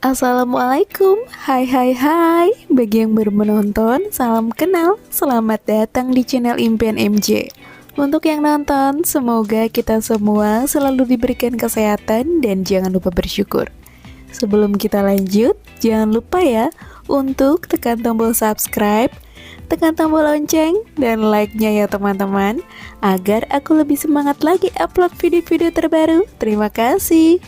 Assalamualaikum, hai hai hai. Bagi yang baru menonton, salam kenal. Selamat datang di channel Impian MJ. Untuk yang nonton, semoga kita semua selalu diberikan kesehatan dan jangan lupa bersyukur. Sebelum kita lanjut, jangan lupa ya untuk tekan tombol subscribe, tekan tombol lonceng, dan like-nya ya teman-teman, agar aku lebih semangat lagi upload video-video terbaru. Terima kasih.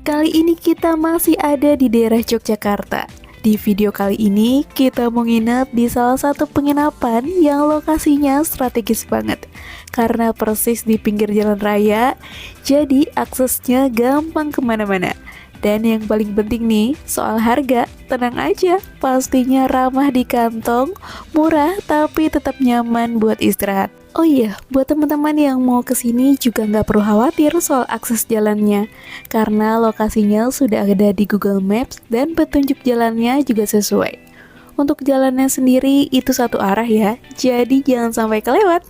Kali ini kita masih ada di daerah Yogyakarta. Di video kali ini kita mau nginep di salah satu penginapan yang lokasinya strategis banget. Karena persis di pinggir jalan raya, jadi aksesnya gampang kemana-mana. Dan yang paling penting nih, soal harga, tenang aja, pastinya ramah di kantong, murah tapi tetap nyaman buat istirahat. Oh iya, buat teman-teman yang mau kesini juga nggak perlu khawatir soal akses jalannya, karena lokasinya sudah ada di Google Maps dan petunjuk jalannya juga sesuai. Untuk jalannya sendiri itu satu arah ya, jadi jangan sampai kelewat.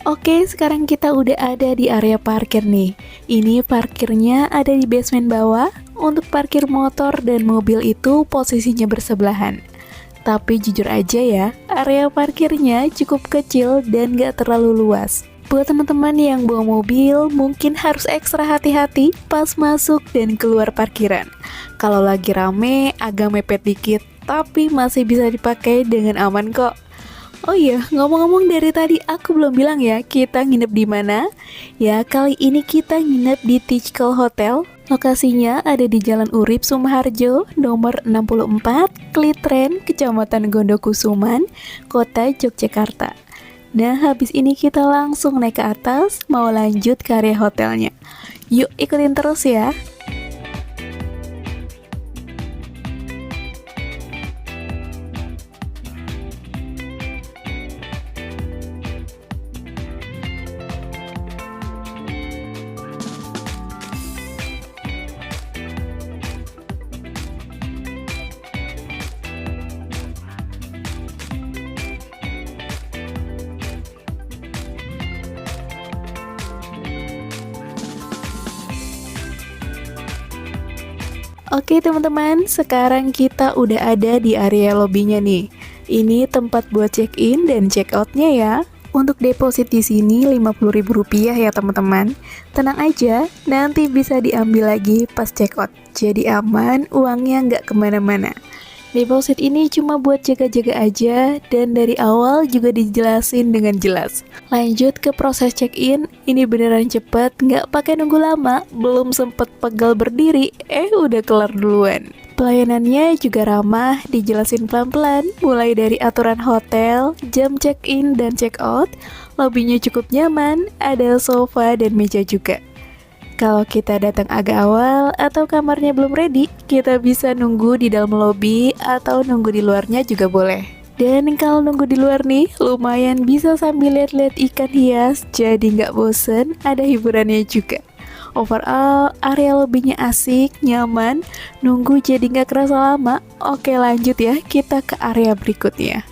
Oke, sekarang kita udah ada di area parkir nih. Ini parkirnya ada di basement bawah. Untuk parkir motor dan mobil itu posisinya bersebelahan. Tapi jujur aja ya, area parkirnya cukup kecil dan gak terlalu luas. Buat teman-teman yang bawa mobil, mungkin harus ekstra hati-hati pas masuk dan keluar parkiran. Kalau lagi rame, agak mepet dikit, tapi masih bisa dipakai dengan aman kok. Oh iya, ngomong-ngomong dari tadi aku belum bilang ya kita nginep di mana. Ya, kali ini kita nginep di Tichkal Hotel. Lokasinya ada di Jalan Urip Sumoharjo, nomor 64, Klitren, Kecamatan Gondokusuman, Kota Yogyakarta. Nah, habis ini kita langsung naik ke atas, mau lanjut ke area hotelnya. Yuk ikutin terus ya. Oke teman-teman, sekarang kita udah ada di area lobbynya nih. Ini tempat buat check-in dan check-outnya ya. Untuk deposit di sini Rp50.000 ya teman-teman. Tenang aja, nanti bisa diambil lagi pas check-out. Jadi aman, uangnya nggak kemana-mana. Deposit ini cuma buat jaga-jaga aja dan dari awal juga dijelasin dengan jelas. Lanjut ke proses check-in, ini beneran cepet, nggak pakai nunggu lama, belum sempet pegal berdiri, udah kelar duluan. Pelayanannya juga ramah, dijelasin pelan-pelan, mulai dari aturan hotel, jam check-in dan check-out, lobbynya cukup nyaman, ada sofa dan meja juga. Kalau kita datang agak awal atau kamarnya belum ready, kita bisa nunggu di dalam lobby atau nunggu di luarnya juga boleh. Dan kalau nunggu di luar nih, lumayan bisa sambil lihat-lihat ikan hias, jadi nggak bosen, ada hiburannya juga. Overall, area lobbynya asik, nyaman, nunggu jadi nggak kerasa lama. Oke lanjut ya, kita ke area berikutnya.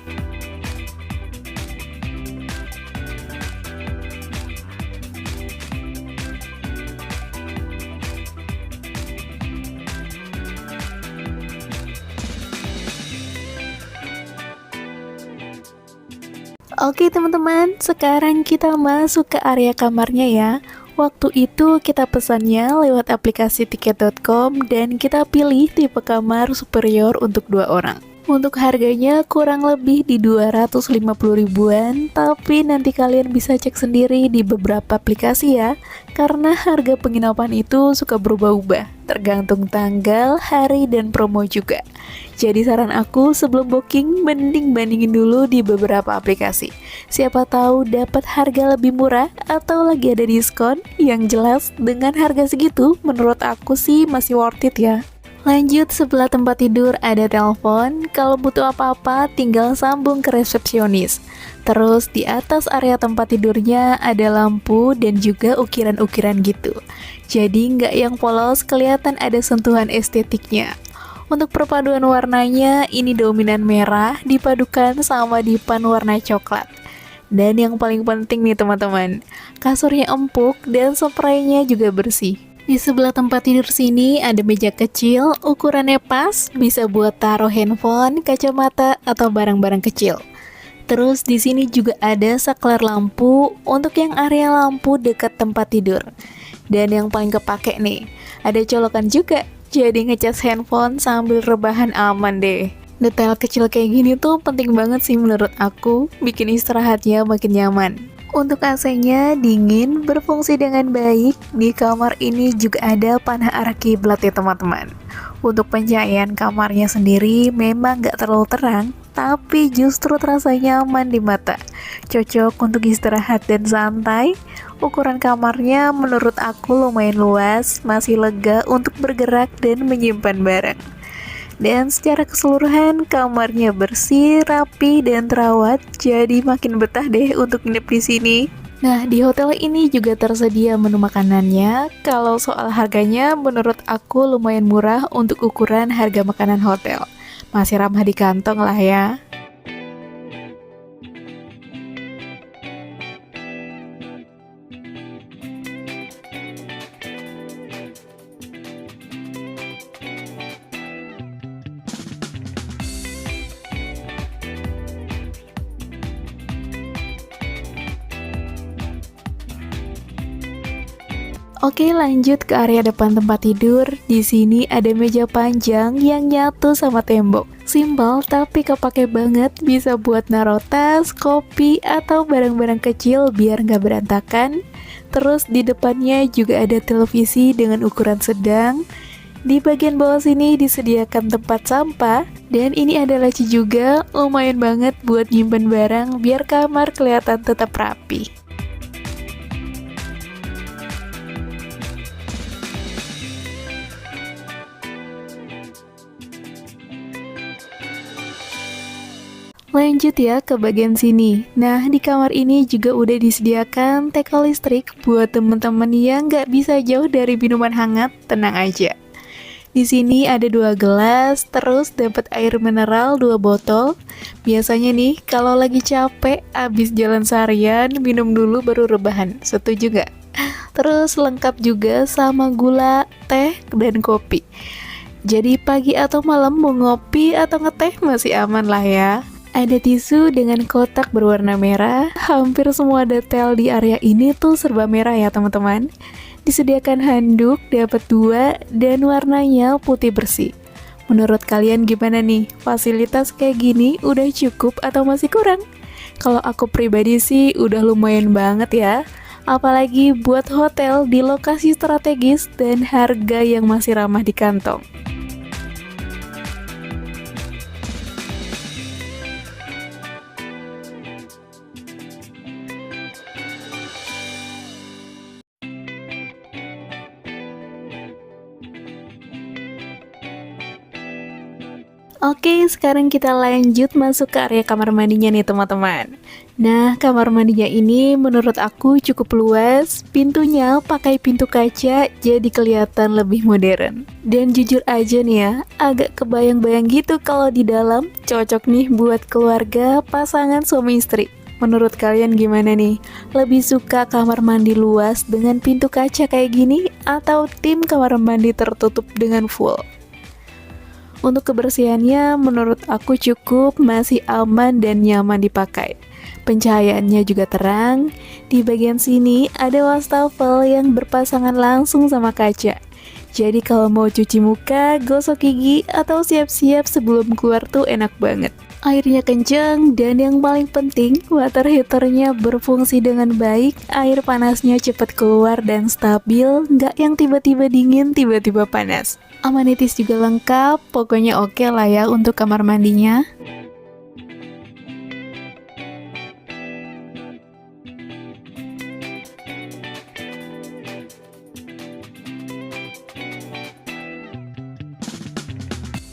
Oke teman-teman, sekarang kita masuk ke area kamarnya ya. Waktu itu kita pesannya lewat aplikasi tiket.com dan kita pilih tipe kamar superior untuk 2 orang. Untuk harganya kurang lebih di 250 ribuan, tapi nanti kalian bisa cek sendiri di beberapa aplikasi ya, karena harga penginapan itu suka berubah-ubah, tergantung tanggal, hari, dan promo juga. Jadi saran aku sebelum booking, mending bandingin dulu di beberapa aplikasi. Siapa tahu dapat harga lebih murah atau lagi ada diskon. Yang jelas dengan harga segitu, menurut aku sih masih worth it ya. Lanjut, sebelah tempat tidur ada telepon, kalau butuh apa-apa tinggal sambung ke resepsionis. Terus di atas area tempat tidurnya ada lampu dan juga ukiran-ukiran gitu. Jadi nggak yang polos, kelihatan ada sentuhan estetiknya. Untuk perpaduan warnanya, ini dominan merah dipadukan sama dipan warna coklat. Dan yang paling penting nih teman-teman, kasurnya empuk dan spraynya juga bersih. Di sebelah tempat tidur sini ada meja kecil, ukurannya pas, bisa buat taruh handphone, kacamata, atau barang-barang kecil. Terus di sini juga ada saklar lampu untuk yang area lampu dekat tempat tidur. Dan yang paling kepake nih, ada colokan juga, jadi ngecas handphone sambil rebahan aman deh. Detail kecil kayak gini tuh penting banget sih menurut aku, bikin istirahatnya makin nyaman. Untuk AC-nya dingin, berfungsi dengan baik. Di kamar ini juga ada panah arah kiblat ya teman-teman. Untuk pencahayaan kamarnya sendiri memang gak terlalu terang, tapi justru terasa nyaman di mata. Cocok untuk istirahat dan santai. Ukuran kamarnya menurut aku lumayan luas, masih lega untuk bergerak dan menyimpan barang. Dan secara keseluruhan kamarnya bersih, rapi, dan terawat, jadi makin betah deh untuk nginep di sini. Nah, di hotel ini juga tersedia menu makanannya. Kalau soal harganya, menurut aku lumayan murah untuk ukuran harga makanan hotel. Masih ramah di kantong lah ya. Oke, lanjut ke area depan tempat tidur. Di sini ada meja panjang yang nyatu sama tembok. Simpel tapi kepake banget, bisa buat naruh tas, kopi, atau barang-barang kecil biar nggak berantakan. Terus di depannya juga ada televisi dengan ukuran sedang. Di bagian bawah sini disediakan tempat sampah. Dan ini ada laci juga, lumayan banget buat nyimpen barang biar kamar kelihatan tetap rapi. Lanjut ya ke bagian sini. Nah, di kamar ini juga udah disediakan teko listrik buat temen-temen yang nggak bisa jauh dari minuman hangat, tenang aja. Di sini ada 2 gelas, terus dapat air mineral 2 botol. Biasanya nih, kalau lagi capek, abis jalan seharian, minum dulu baru rebahan. Setuju nggak? Terus lengkap juga sama gula, teh, dan kopi. Jadi pagi atau malam mau ngopi atau ngeteh masih aman lah ya. Ada tisu dengan kotak berwarna merah. Hampir semua detail di area ini tuh serba merah ya teman-teman. Disediakan handuk, dapat 2, dan warnanya putih bersih. Menurut kalian gimana nih? Fasilitas kayak gini udah cukup atau masih kurang? Kalau aku pribadi sih udah lumayan banget ya. Apalagi buat hotel di lokasi strategis dan harga yang masih ramah di kantong. Oke, sekarang kita lanjut masuk ke area kamar mandinya nih teman-teman. Nah, kamar mandinya ini menurut aku cukup luas. Pintunya pakai pintu kaca jadi kelihatan lebih modern. Dan jujur aja nih ya, agak kebayang-bayang gitu kalau di dalam. Cocok nih buat keluarga, pasangan suami istri. Menurut kalian gimana nih? Lebih suka kamar mandi luas dengan pintu kaca kayak gini atau tim kamar mandi tertutup dengan full? Untuk kebersihannya menurut aku cukup, masih aman dan nyaman dipakai. Pencahayaannya juga terang. Di bagian sini ada wastafel yang berpasangan langsung sama kaca. Jadi kalau mau cuci muka, gosok gigi, atau siap-siap sebelum keluar tuh enak banget. Airnya kencang dan yang paling penting, water heaternya berfungsi dengan baik. Air panasnya cepat keluar dan stabil, nggak yang tiba-tiba dingin, tiba-tiba panas. Amenities juga lengkap, pokoknya oke lah ya untuk kamar mandinya.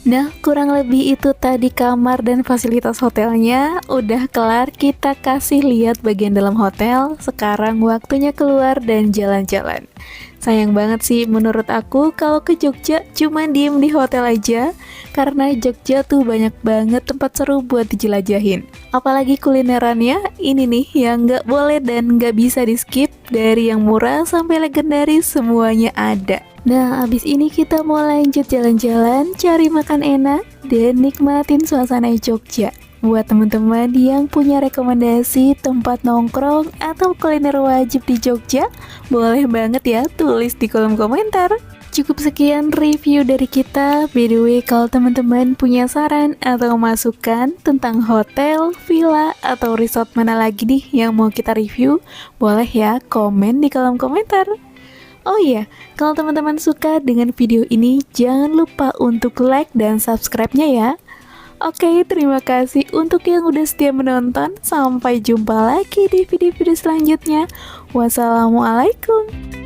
Nah, kurang lebih itu tadi kamar dan fasilitas hotelnya. Udah kelar, kita kasih lihat bagian dalam hotel. Sekarang waktunya keluar dan jalan-jalan. Sayang banget sih menurut aku kalau ke Jogja cuma diem di hotel aja. Karena Jogja tuh banyak banget tempat seru buat dijelajahin. Apalagi kulinerannya, ini nih yang nggak boleh dan nggak bisa di skip. Dari yang murah sampai legendaris semuanya ada. Nah, abis ini kita mau lanjut jalan-jalan, cari makan enak, dan nikmatin suasana Jogja. Buat teman-teman yang punya rekomendasi tempat nongkrong atau kuliner wajib di Jogja, boleh banget ya tulis di kolom komentar. Cukup sekian review dari kita. By the way, kalau teman-teman punya saran atau masukan tentang hotel, villa, atau resort mana lagi nih yang mau kita review, boleh ya komen di kolom komentar. Oh iya, kalau teman-teman suka dengan video ini, jangan lupa untuk like dan subscribe-nya ya. Oke, terima kasih untuk yang udah setia menonton. Sampai jumpa lagi di video-video selanjutnya. Wassalamualaikum.